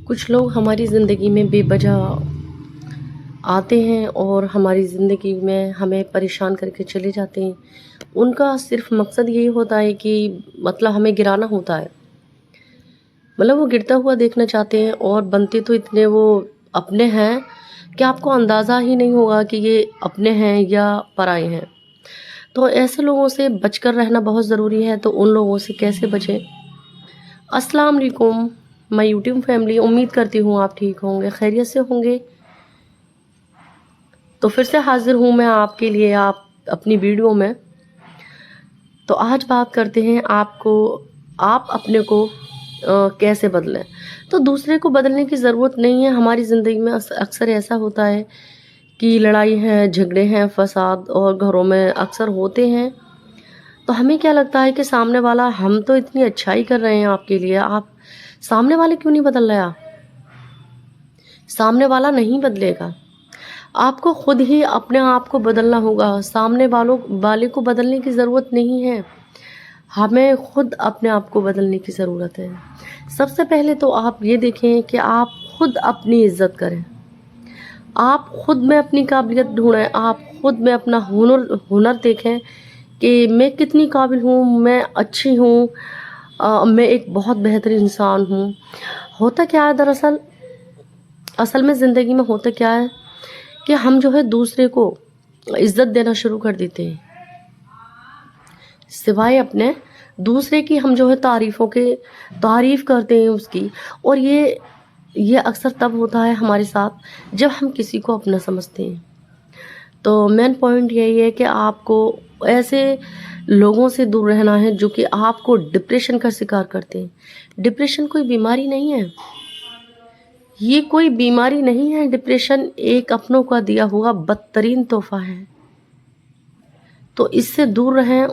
کچھ لوگ ہماری زندگی میں بے وجہ آتے ہیں اور ہماری زندگی میں ہمیں پریشان کر کے چلے جاتے ہیں۔ ان کا صرف مقصد یہی ہوتا ہے کہ مطلب ہمیں گرانا ہوتا ہے، مطلب وہ گرتا ہوا دیکھنا چاہتے ہیں، اور بنتے تو اتنے وہ اپنے ہیں کہ آپ کو اندازہ ہی نہیں ہوگا کہ یہ اپنے ہیں یا پرائے ہیں۔ تو ایسے لوگوں سے بچ کر رہنا بہت ضروری ہے۔ تو ان لوگوں سے کیسے بچیں؟ السلام علیکم، میں یوٹیوب فیملی، امید کرتی ہوں آپ ٹھیک ہوں گے، خیریت سے ہوں گے۔ تو پھر سے حاضر ہوں میں آپ کے لیے آپ اپنی ویڈیو میں۔ تو آج بات کرتے ہیں آپ اپنے کو کیسے بدلیں۔ تو دوسرے کو بدلنے کی ضرورت نہیں ہے۔ ہماری زندگی میں اکثر ایسا ہوتا ہے کہ لڑائی ہیں، جھگڑے ہیں، فساد اور گھروں میں اکثر ہوتے ہیں۔ تو ہمیں کیا لگتا ہے کہ سامنے والا، ہم تو اتنی اچھائی کر رہے ہیں آپ کے لیے، آپ سامنے والے کیوں نہیں بدل رہا؟ سامنے والا نہیں بدلے گا، آپ کو خود ہی اپنے آپ کو بدلنا ہوگا۔ سامنے والے کو بدلنے کی ضرورت نہیں ہے، ہمیں خود اپنے آپ کو بدلنے کی ضرورت ہے۔ سب سے پہلے تو آپ یہ دیکھیں کہ آپ خود اپنی عزت کریں، آپ خود میں اپنی قابلیت ڈھونڈیں، آپ خود میں اپنا ہنر دیکھیں کہ میں کتنی قابل ہوں، میں اچھی ہوں، میں ایک بہت بہترین انسان ہوں۔ ہوتا کیا ہے اصل میں زندگی میں ہوتا کیا ہے کہ ہم جو ہے دوسرے کو عزت دینا شروع کر دیتے ہیں، سوائے اپنے دوسرے کی ہم جو ہے تعریف کرتے ہیں اس کی۔ اور یہ اکثر تب ہوتا ہے ہمارے ساتھ جب ہم کسی کو اپنا سمجھتے ہیں۔ تو مین پوائنٹ یہی ہے کہ آپ کو ایسے لوگوں سے دور رہنا ہے جو کہ آپ کو ڈپریشن کا شکار کرتے ہیں۔ ڈپریشن کوئی بیماری نہیں ہے، یہ کوئی بیماری نہیں ہے۔ ڈپریشن ایک اپنوں کا دیا ہوا بدترین تحفہ ہے۔ تو اس سے دور رہیں۔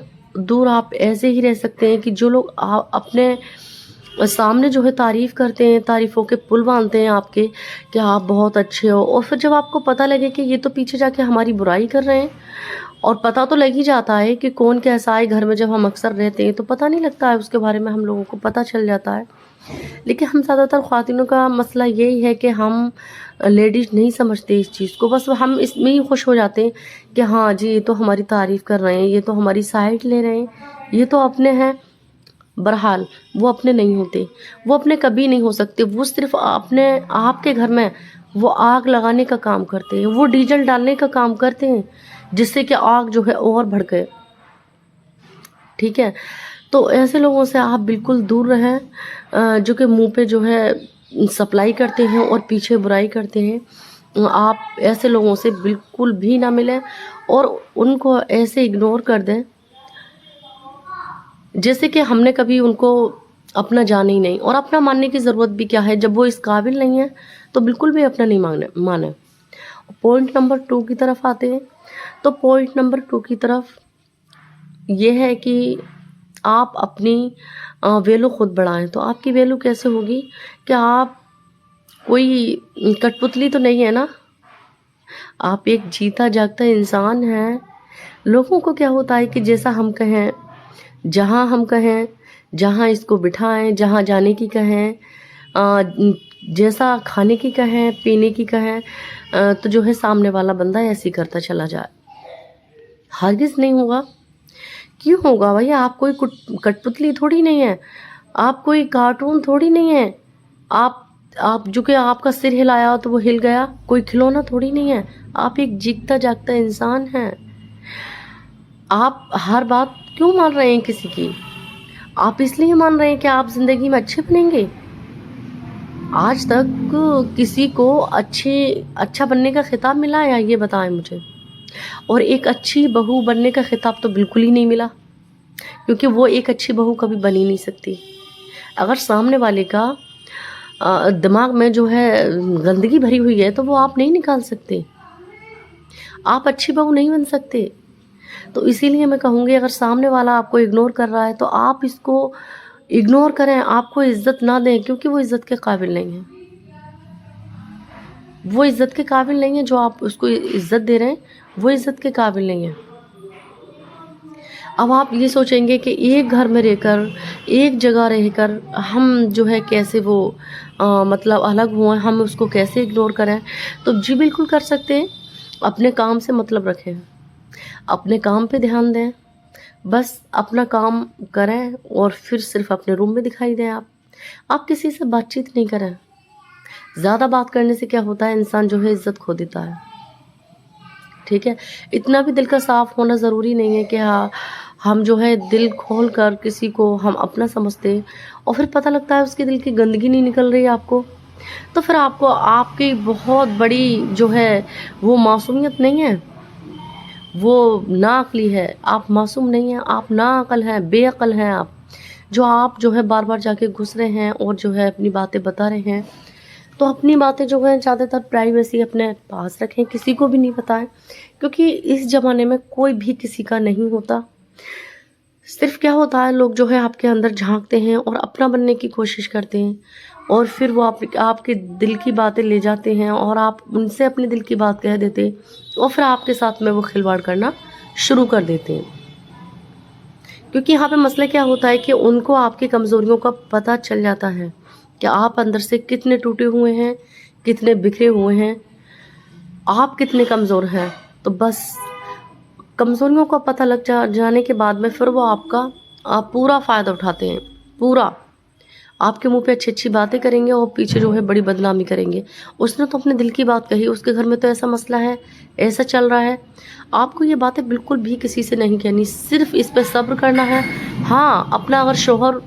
دور آپ ایسے ہی رہ سکتے ہیں کہ جو لوگ اپنے سامنے جو ہے تعریف کرتے ہیں، تعریفوں کے پل باندھتے ہیں آپ کے کہ آپ بہت اچھے ہو، اور پھر جب آپ کو پتہ لگے کہ یہ تو پیچھے جا کے ہماری برائی کر رہے ہیں، اور پتہ تو لگ ہی جاتا ہے کہ کون کیسا ہے۔ گھر میں جب ہم اکثر رہتے ہیں تو پتہ نہیں لگتا ہے، اس کے بارے میں ہم لوگوں کو پتہ چل جاتا ہے۔ لیکن ہم زیادہ تر خواتینوں کا مسئلہ یہی ہے کہ ہم لیڈیز نہیں سمجھتے اس چیز کو، بس ہم اس میں ہی خوش ہو جاتے ہیں کہ ہاں جی یہ تو ہماری تعریف کر رہے ہیں، یہ تو ہماری سائڈ لے رہے ہیں، یہ تو اپنے ہیں۔ بہرحال وہ اپنے نہیں ہوتے، وہ اپنے کبھی نہیں ہو سکتے۔ وہ صرف آپ کے گھر میں وہ آگ لگانے کا کام کرتے ہیں، وہ ڈیزل ڈالنے کا کام کرتے ہیں، جس سے کہ آگ جو ہے اور بھڑکے۔ ٹھیک ہے، تو ایسے لوگوں سے آپ بالکل دور رہیں جو کہ منہ پہ جو ہے سپلائی کرتے ہیں اور پیچھے برائی کرتے ہیں۔ آپ ایسے لوگوں سے بالکل بھی نہ ملیں اور ان کو ایسے اگنور کر دیں جیسے کہ ہم نے کبھی ان کو اپنا جانا ہی نہیں۔ اور اپنا ماننے کی ضرورت بھی کیا ہے؟ جب وہ اس قابل نہیں ہے تو بالکل بھی اپنا نہیں مانے۔ پوائنٹ نمبر 2 کی طرف آتے ہیں۔ تو پوائنٹ نمبر 2 کی طرف یہ ہے کہ آپ اپنی ویلو خود بڑھائیں۔ تو آپ کی ویلو کیسے ہوگی کہ آپ کوئی کٹ پتلی تو نہیں ہے نا، آپ ایک جیتا جاگتا انسان ہیں۔ لوگوں کو کیا ہوتا ہے کہ جیسا ہم کہیں، جہاں ہم کہیں، جہاں اس کو بٹھائیں، جہاں جانے کی کہیں، جیسا کھانے کی کہیں، پینے کی کہیں، تو جو ہے سامنے والا بندہ ایسے ہی کرتا چلا جائے۔ ہرگز نہیں ہوگا۔ کیوں ہوگا بھائی؟ آپ کوئی کٹ پتلی تھوڑی نہیں ہے، آپ کوئی کارٹون تھوڑی نہیں ہے، آپ جو کہ آپ کا سر ہلایا تو وہ ہل گیا، کوئی کھلونا تھوڑی نہیں ہے، آپ ایک جیتا جاگتا انسان ہیں۔ آپ ہر بات کیوں مان رہے ہیں کسی کی؟ آپ اس لیے مان رہے ہیں کہ آپ زندگی میں اچھے بنیں گے۔ آج تک کسی کو اچھا بننے کا خطاب ملا یا یہ بتائیں مجھے؟ اور ایک اچھی بہو بننے کا خطاب تو بالکل ہی نہیں ملا، کیونکہ وہ ایک اچھی بہو کبھی بن ہی نہیں سکتی۔ اگر سامنے والے کا دماغ میں جو ہے گندگی بھری ہوئی ہے تو وہ آپ نہیں نکال سکتے، آپ اچھی بہو نہیں بن سکتے۔ تو اسی لیے میں کہوں گی، اگر سامنے والا آپ کو اگنور کر رہا ہے تو آپ اس کو اگنور کریں، آپ کو عزت نہ دیں، کیونکہ وہ عزت کے قابل نہیں ہے۔ وہ عزت کے قابل نہیں ہے، جو آپ اس کو عزت دے رہے ہیں وہ عزت کے قابل نہیں ہے۔ अब आप ये सोचेंगे कि एक घर में रहकर, एक जगह रहकर हम जो है कैसे वो मतलब अलग हुए, हम उसको कैसे इग्नोर करें? तो जी बिल्कुल कर सकते हैं। अपने काम से मतलब रखें, अपने काम पे ध्यान दें, बस अपना काम करें और फिर सिर्फ अपने रूम में दिखाई दें आप। आप किसी से बातचीत नहीं करें। ज़्यादा बात करने से क्या होता है, इंसान जो है इज़्ज़त खो देता है। ठीक है? इतना भी दिल का साफ़ होना ज़रूरी नहीं है कि हाँ, हम जो है दिल खोल कर किसी को हम अपना समझते हैं और फिर पता लगता है उसके दिल की गंदगी नहीं निकल रही है आपको, तो फिर आपको आपकी बहुत बड़ी जो है वो मासूमियत नहीं है, वो नाअक्ली है। आप मासूम नहीं हैं, आप नाअक्ल हैं, बेअक्ल हैं आप। आप जो है बार-बार जाके घुस रहे हैं और जो है अपनी बातें बता रहे हैं। तो अपनी बातें जो हैं ज़्यादातर प्राइवेसी अपने पास रखें, किसी को भी नहीं बताएँ, क्योंकि इस ज़माने में कोई भी किसी का नहीं होता। सिर्फ़ क्या होता है, लोग जो है आपके अंदर झाँकते हैं और अपना बनने की कोशिश करते हैं और फिर वो आपके दिल की बातें ले जाते हैं और आप उनसे अपने दिल की बात कह देते हैं और फिर आपके साथ में वो खिलवाड़ करना शुरू कर देते हैं। क्योंकि यहाँ पे मसला क्या होता है कि उनको आपकी कमज़ोरियों का पता चल जाता है कि आप अंदर से कितने टूटे हुए हैं, कितने बिखरे हुए हैं, आप कितने कमज़ोर हैं। तो बस कमज़ोरियों का पता लग जाने के बाद में फिर वो आपका पूरा फ़ायदा उठाते हैं, पूरा। आपके मुँह पे अच्छी-अच्छी बातें करेंगे और पीछे जो है बड़ी बदनामी करेंगे। उसने तो अपने दिल की बात कही, उसके घर में तो ऐसा मसला है, ऐसा चल रहा है। आपको ये बातें बिल्कुल भी किसी से नहीं कहनी, सिर्फ़ इस पे सब्र करना है। हाँ, अपना अगर शौहर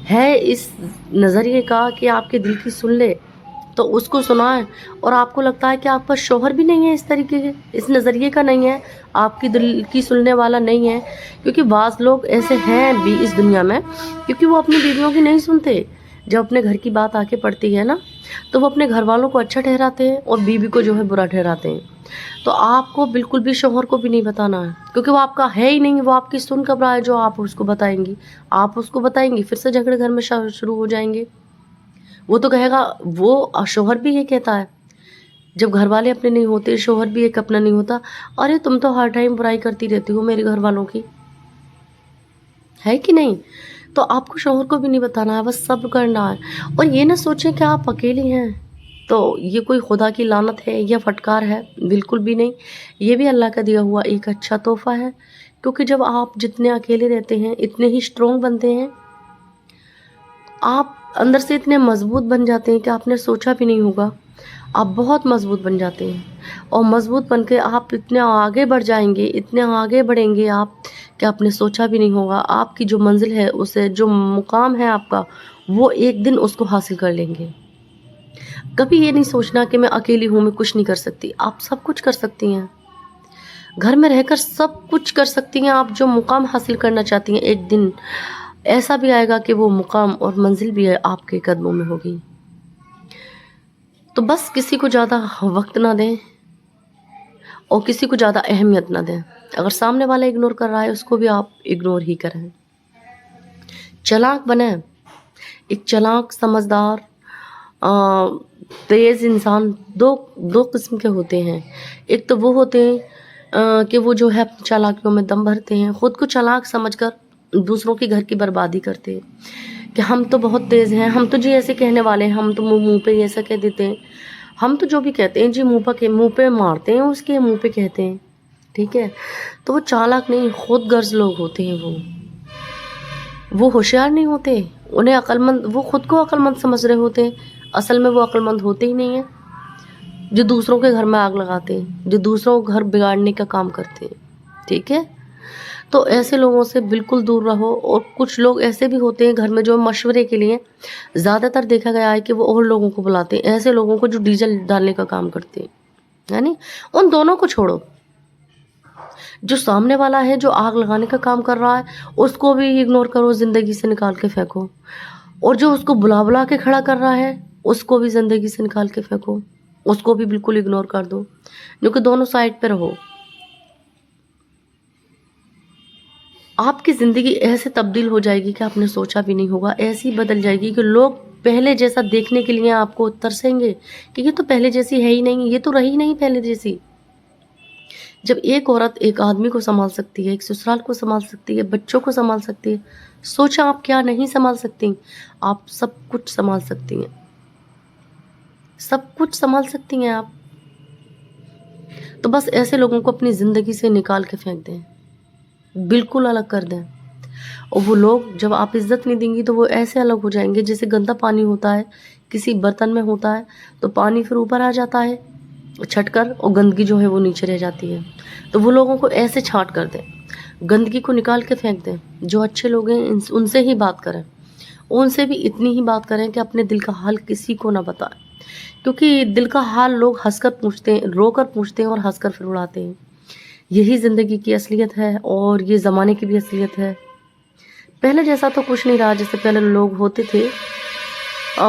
है इस नज़रिए का कि आपके दिल की सुन ले, तो उसको सुनाएँ। और आपको लगता है कि आपका शौहर भी नहीं है इस तरीके के, इस नज़रिए का नहीं है, आपकी दिल की सुनने वाला नहीं है, क्योंकि बाज़ लोग ऐसे हैं भी इस दुनिया में, क्योंकि वो अपनी बीवियों की नहीं सुनते। जब अपने घर की बात आके पड़ती है ना, तो वो अपने घर वालों को अच्छा ठहराते हैं और बीवी को जो है बुरा ठहराते हैं। तो आपको बिल्कुल भी शौहर को भी नहीं बताना है, क्योंकि वो आपका है ही नहीं, वो आपकी सुन कब रहा है जो आप उसको बताएँगी। आप उसको बताएँगी, फिर से झगड़े घर में शुरू हो जाएँगे। वो तो कहेगा, वो शौहर भी ये कहता है, जब घर वाले अपने नहीं होते, शौहर भी एक अपना नहीं होता, अरे तुम तो हर टाइम बुराई करती रहती हो मेरे घर वालों की, है कि नहीं? तो आपको शौहर को भी नहीं बताना है, बस सब्र करना है और ये ना सोचें कि आप अकेली हैं, तो ये कोई खुदा की लानत है या फटकार है, बिल्कुल भी नहीं। ये भी अल्लाह का दिया हुआ एक अच्छा तोहफ़ा है, क्योंकि जब आप जितने अकेले रहते हैं, इतने ही स्ट्रॉन्ग बनते हैं। आप अंदर से इतने मज़बूत बन जाते हैं कि आपने सोचा भी नहीं होगा। आप बहुत मज़बूत बन जाते हैं और मज़बूत बन के आप इतने आगे बढ़ जाएँगे, इतने आगे बढ़ेंगे आप कि आपने सोचा भी नहीं होगा। आपकी जो मंज़िल है, उसे जो मुक़ाम है आपका, वो एक दिन उसको हासिल कर लेंगे। कभी ये नहीं सोचना कि मैं अकेली हूँ, मैं कुछ नहीं कर सकती। आप सब कुछ कर सकती हैं। घर में रहकर सब कुछ कर सकती हैं। आप जो मुक़ाम हासिल करना चाहती हैं, एक दिन ऐसा भी आएगा कि वो मुक़ाम और मंज़िल भी आपके कदमों में होगी। तो बस किसी को ज़्यादा वक्त ना दें और किसी को ज़्यादा अहमियत ना दें। अगर सामने वाला इग्नोर कर रहा है, उसको भी आप इग्नोर ही करें। चालाक बनें, एक चालाक, समझदार, तेज़ इंसान दो किस्म के होते हैं। एक तो वो होते हैं कि वो जो है अपनी चालाकियों में दम भरते हैं, ख़ुद को चालाक समझकर दूसरों के घर की बर्बादी करते हैं कि हम तो बहुत तेज़ हैं, हम तो जी ऐसे कहने वाले हैं, हम तो मुँह पे ऐसा कह देते हैं, हम तो जो भी कहते हैं जी मुँह पे मारते हैं, उसके मुँह पे कहते हैं, ठीक है? तो वो चालाक नहीं, खुद गर्ज़ लोग होते हैं वो होशियार नहीं होते, उन्हें अक्लमंद, वो खुद को अक्लमंद समझ रहे होते हैं, असल में वो अक्लमंद होते ही नहीं हैं। जो दूसरों के घर में आग लगाते हैं, जो दूसरों को घर बिगाड़ने का काम करते हैं, ठीक है? तो ऐसे लोगों से बिल्कुल दूर रहो। और कुछ लोग ऐसे भी होते हैं घर में जो मशवरे के लिए, ज़्यादातर देखा गया है कि वो और लोगों को बुलाते हैं, ऐसे लोगों को जो डीजल डालने का काम करते हैं, यानी उन दोनों को छोड़ो। जो सामने वाला है, जो आग लगाने का काम कर रहा है, उसको भी इग्नोर करो, ज़िंदगी से निकाल के फेंको। और जो उसको बुला के खड़ा कर रहा है, उसको भी ज़िंदगी से निकाल के फेंको, उसको भी बिल्कुल इग्नोर कर दो, क्योंकि दोनों साइड पे रहो। आपकी ज़िंदगी ऐसे तब्दील हो जाएगी कि आपने सोचा भी नहीं होगा, ऐसी बदल जाएगी कि लोग पहले जैसा देखने के लिए आपको तरसेंगे कि ये तो पहले जैसी है ही नहीं, ये तो रही नहीं पहले जैसी। जब एक औरत एक आदमी को संभाल सकती है, एक ससुराल को संभाल सकती है, बच्चों को संभाल सकती है, सोचा आप क्या नहीं संभाल सकती? आप सब कुछ संभाल सकती हैं, सब कुछ संभाल सकती हैं आप। तो बस ऐसे लोगों को अपनी ज़िंदगी से निकाल के फेंक दें, बिल्कुल अलग कर दें। और वो लोग जब आप इज़्ज़त नहीं देंगी तो वो ऐसे अलग हो जाएंगे जैसे गंदा पानी होता है, किसी बर्तन में होता है तो पानी फिर ऊपर आ जाता है छटकर, और गंदगी जो है वो नीचे रह जाती है। तो वो लोगों को ऐसे छांट कर दें, गंदगी को निकाल के फेंक दें। जो अच्छे लोग हैं उनसे ही बात करें, उनसे भी इतनी ही बात करें कि अपने दिल का हाल किसी को ना बताएं, क्योंकि दिल का हाल लोग हंसकर पूछते हैं, रोकर पूछते हैं और हंसकर फिर उड़ाते हैं। यही ज़िंदगी की असलियत है और ये ज़माने की भी असलियत है। पहले जैसा तो कुछ नहीं रहा, जैसे पहले लोग होते थे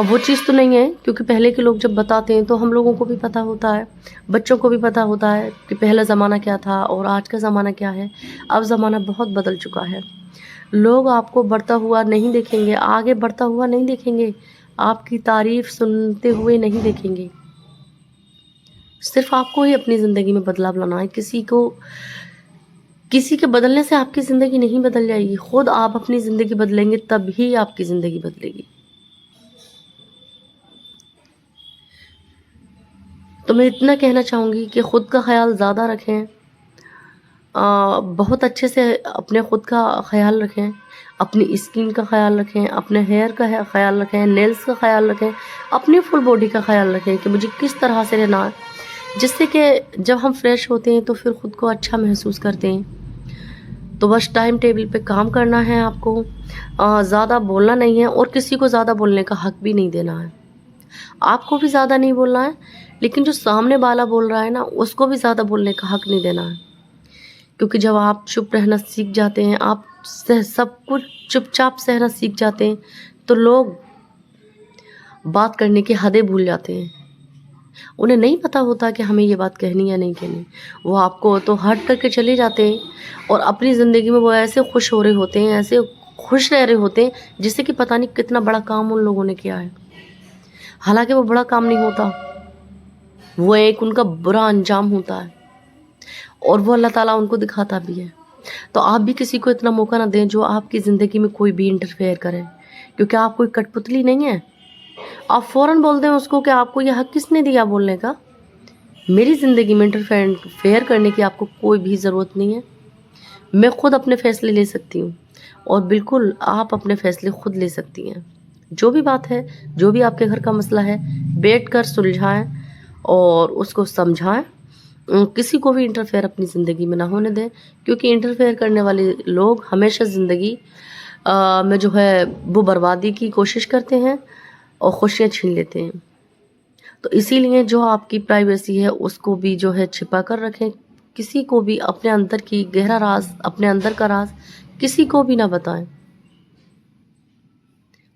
वो चीज़ तो नहीं है, क्योंकि पहले के लोग जब बताते हैं तो हम लोगों को भी पता होता है, बच्चों को भी पता होता है कि पहला ज़माना क्या था और आज का ज़माना क्या है। अब ज़माना बहुत बदल चुका है। लोग आपको बढ़ता हुआ नहीं देखेंगे, आगे बढ़ता हुआ नहीं देखेंगे, आपकी तारीफ़ सुनते हुए नहीं देखेंगे। सिर्फ आपको ही अपनी ज़िंदगी में बदलाव लाना है। किसी के बदलने से आपकी ज़िंदगी नहीं बदल जाएगी। खुद आप अपनी ज़िंदगी बदलेंगे तभी आपकी ज़िंदगी बदलेगी। तो मैं इतना कहना चाहूँगी कि ख़ुद का ख़्याल ज़्यादा रखें, बहुत अच्छे से अपने ख़ुद का ख़्याल रखें, अपनी स्किन का ख़्याल रखें, अपने हेयर का ख़्याल रखें, नेल्स का ख़्याल रखें, अपनी फुल बॉडी का ख़्याल रखें कि मुझे किस तरह से रहना है, जिससे कि जब हम फ्रेश होते हैं तो फिर ख़ुद को अच्छा महसूस करते हैं। तो बस टाइम टेबल पे काम करना है आपको, ज़्यादा बोलना नहीं है और किसी को ज़्यादा बोलने का हक भी नहीं देना है। आपको भी ज़्यादा नहीं बोलना है, लेकिन जो सामने वाला बोल रहा है ना, उसको भी ज़्यादा बोलने का हक नहीं देना है। क्योंकि जब आप चुप रहना सीख जाते हैं, आप सब कुछ चुपचाप सहना सीख जाते हैं, तो लोग बात करने की हदें भूल जाते हैं। उन्हें नहीं पता होता कि हमें ये बात कहनी या नहीं कहनी। वो आपको तो हट करके चले जाते हैं और अपनी ज़िंदगी में वो ऐसे खुश हो रहे होते हैं, ऐसे खुश रह रहे होते हैं जिससे कि पता नहीं कितना बड़ा काम उन लोगों ने किया है। हालांकि वो बड़ा काम नहीं होता, वो एक उनका बुरा अंजाम होता है और वो अल्लाह ताला उनको दिखाता भी है। तो आप भी किसी को इतना मौका ना दें जो आपकी ज़िंदगी में कोई भी इंटरफेयर करे, क्योंकि आप कोई कठपुतली नहीं है। आप फ़ौरन बोल दें उसको कि आपको यह हक किसने दिया बोलने का। मेरी ज़िंदगी में इंटरफेयर करने की आपको कोई भी ज़रूरत नहीं है। मैं खुद अपने फ़ैसले ले सकती हूँ और बिल्कुल आप अपने फ़ैसले खुद ले सकती हैं। जो भी बात है, जो भी आपके घर का मसला है, बैठकर सुलझाएं और उसको समझाएं। किसी को भी इंटरफेयर अपनी ज़िंदगी में ना होने दें, क्योंकि इंटरफेयर करने वाले लोग हमेशा ज़िंदगी में जो है वो बर्बादी की कोशिश करते हैं और खुशियाँ छीन लेते हैं। तो इसीलिए जो आपकी प्राइवेसी है उसको भी जो है छिपा कर रखें। किसी को भी अपने अंदर की गहरा राज, अपने अंदर का राज किसी को भी ना बताएं।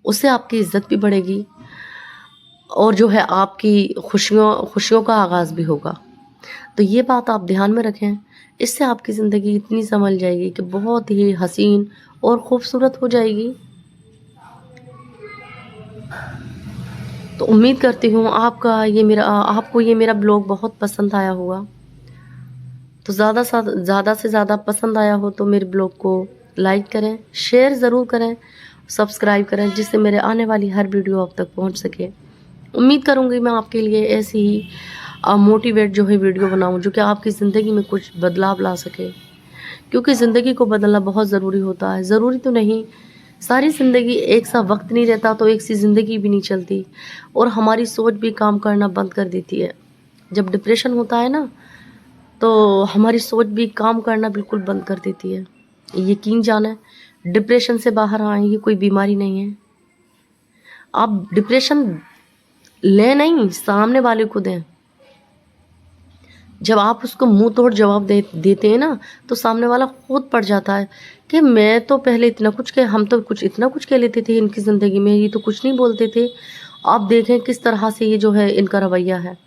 उससे आपकी इज्जत भी बढ़ेगी और जो है आपकी खुशियों का आगाज़ भी होगा। तो ये बात आप ध्यान में रखें, इससे आपकी ज़िंदगी इतनी संभल जाएगी कि बहुत ही हसीन और ख़ूबसूरत हो जाएगी। तो उम्मीद करती हूँ आपको ये मेरा ब्लॉग बहुत पसंद आया होगा। तो ज़्यादा से ज़्यादा पसंद आया हो तो मेरे ब्लॉग को लाइक करें, शेयर ज़रूर करें, सब्सक्राइब करें, जिससे मेरे आने वाली हर वीडियो आप तक पहुँच सके। उम्मीद करूँगी मैं आपके लिए ऐसी ही मोटिवेट जो है वीडियो बनाऊँ, जो कि आपकी ज़िंदगी में कुछ बदलाव ला सके, क्योंकि ज़िंदगी को बदलना बहुत ज़रूरी होता है। ज़रूरी तो नहीं, सारी ज़िंदगी एक सा वक्त नहीं रहता तो एक सी ज़िंदगी भी नहीं चलती, और हमारी सोच भी काम करना बंद कर देती है। जब डिप्रेशन होता है ना, तो हमारी सोच भी काम करना बिल्कुल बंद कर देती है। यकीन जाने, डिप्रेशन से बाहर आए ये कोई बीमारी नहीं है। आप डिप्रेशन ले नहीं, सामने वाले को दें। जब आप उसको मुंह तोड़ जवाब देते हैं ना, तो सामने वाला खुद पड़ जाता है कि मैं तो पहले हम तो इतना कुछ कह लेते थे इनकी ज़िंदगी में, ये तो कुछ नहीं बोलते थे। आप देखें किस तरह से ये जो है इनका रवैया है।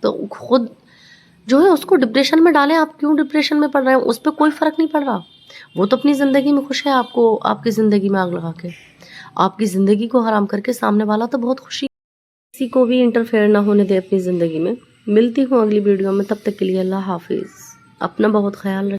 तो खुद जो है उसको डिप्रेशन में डालें। आप क्यों डिप्रेशन में पड़ रहे हैं, उस पर कोई फ़र्क नहीं पड़ रहा। वो तो अपनी ज़िंदगी में खुश है, आपको आपकी ज़िंदगी में आग लगा के आपकी ज़िंदगी को हराम करके सामने वाला तो बहुत खुशी। किसी को भी इंटरफेयर ना होने दे अपनी ज़िंदगी में। मिलती हूँ अगली वीडियो में, तब तक के लिए अल्लाह हाफिज़। اپنا بہت خیال رکھیں.